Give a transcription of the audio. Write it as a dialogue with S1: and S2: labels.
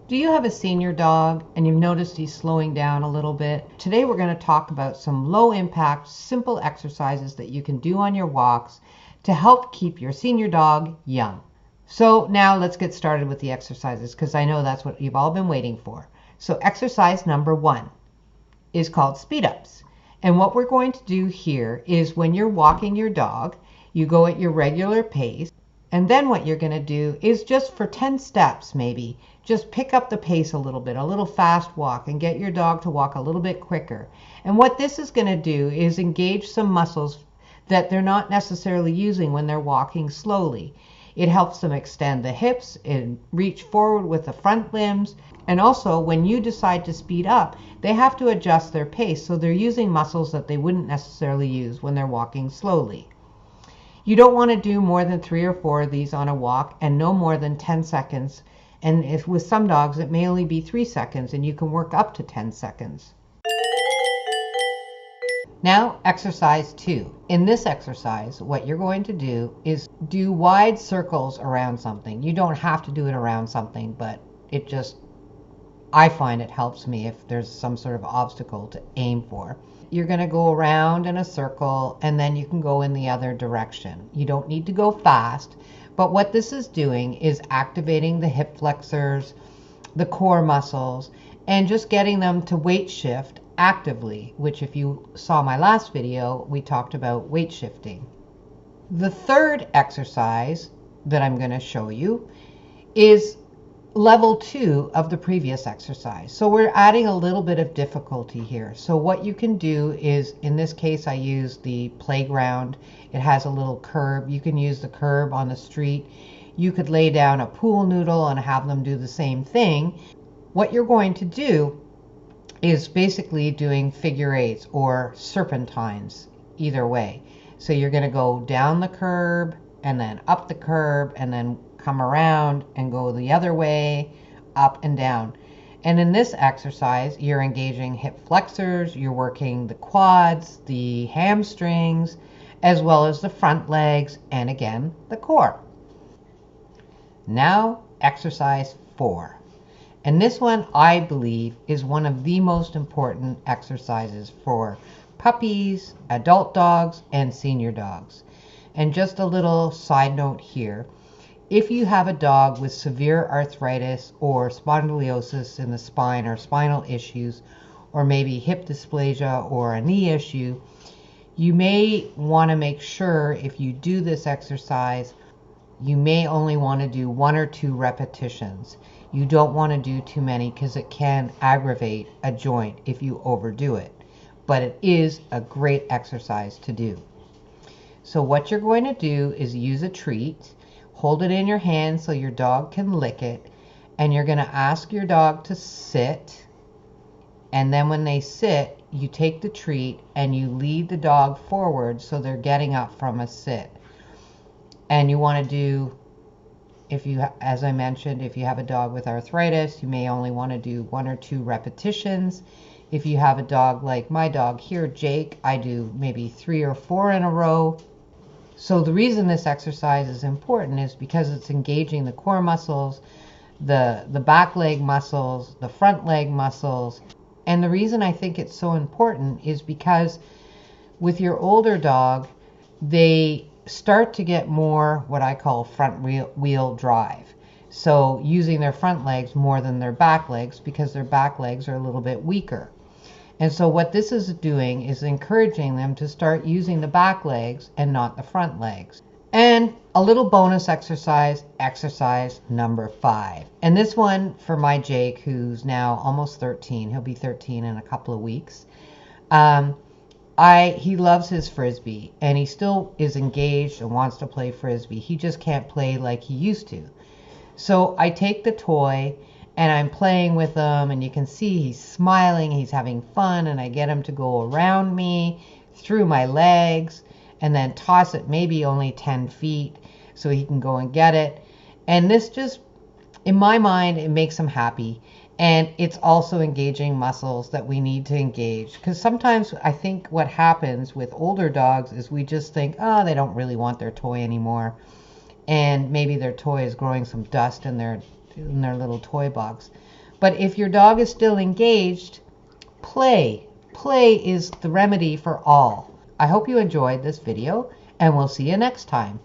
S1: Do you have a senior dog and you've noticed he's slowing down a little bit? Today we're going to talk about some low impact, simple exercises that you can do on your walks to help keep your senior dog young. So now let's get started with the exercises because I know that's what you've all been waiting for. So exercise number 1 is called speed ups. And what we're going to do here is when you're walking your dog, you go at your regular pace. And then what you're going to do is just for 10 steps maybe, just pick up the pace a little bit, a little fast walk, and get your dog to walk a little bit quicker. And what this is going to do is engage some muscles that they're not necessarily using when they're walking slowly. It helps them extend the hips and reach forward with the front limbs. And also when you decide to speed up, they have to adjust their pace, so they're using muscles that they wouldn't necessarily use when they're walking slowly. You don't want to do more than 3 or 4 of these on a walk and no more than 10 seconds. And if with some dogs, it may only be 3 seconds and you can work up to 10 seconds. Now, exercise 2. In this exercise, what you're going to do is do wide circles around something. You don't have to do it around something, but I find it helps me if there's some sort of obstacle to aim for. You're going to go around in a circle and then you can go in the other direction. You don't need to go fast, but what this is doing is activating the hip flexors, the core muscles, and just getting them to weight shift actively, which if you saw my last video, we talked about weight shifting. The third exercise that I'm going to show you is level 2 of the previous exercise. So we're adding a little bit of difficulty here. So what you can do is, in this case I use the playground. It has a little curb. You can use the curb on the street. You could lay down a pool noodle and have them do the same thing. What you're going to do is basically doing figure eights or serpentines, either way. So you're going to go down the curb and then up the curb and then come around and go the other way, up and down. And in this exercise, you're engaging hip flexors, you're working the quads, the hamstrings, as well as the front legs, and again, the core. Now, exercise 4. And this one, I believe, is one of the most important exercises for puppies, adult dogs, and senior dogs. And just a little side note here. If you have a dog with severe arthritis or spondylosis in the spine or spinal issues, or maybe hip dysplasia or a knee issue, you may want to make sure if you do this exercise, you may only want to do 1 or 2 repetitions. You don't want to do too many because it can aggravate a joint if you overdo it. But it is a great exercise to do. So what you're going to do is use a treat. Hold it in your hand so your dog can lick it, and you're going to ask your dog to sit, and then when they sit, you take the treat and you lead the dog forward so they're getting up from a sit. And you want to do, as I mentioned, if you have a dog with arthritis, you may only want to do 1 or 2 repetitions. If you have a dog like my dog here, Jake, I do maybe 3 or 4 in a row. So the reason this exercise is important is because it's engaging the core muscles, the back leg muscles, the front leg muscles. And the reason I think it's so important is because with your older dog, they start to get more what I call front wheel drive. So using their front legs more than their back legs because their back legs are a little bit weaker. And so what this is doing is encouraging them to start using the back legs and not the front legs. And a little bonus exercise, exercise number 5. And this one for my Jake, who's now almost 13. He'll be 13 in a couple of weeks. He loves his Frisbee, and he still is engaged and wants to play Frisbee. He just can't play like he used to. So I take the toy and I'm playing with him, and you can see he's smiling, he's having fun, and I get him to go around me, through my legs, and then toss it maybe only 10 feet so he can go and get it. And this just, in my mind, it makes him happy. And it's also engaging muscles that we need to engage. Because sometimes I think what happens with older dogs is we just think, oh, they don't really want their toy anymore. And maybe their toy is growing some dust in their in their little toy box. But if your dog is still engaged, play. Play is the remedy for all. I hope you enjoyed this video, and we'll see you next time.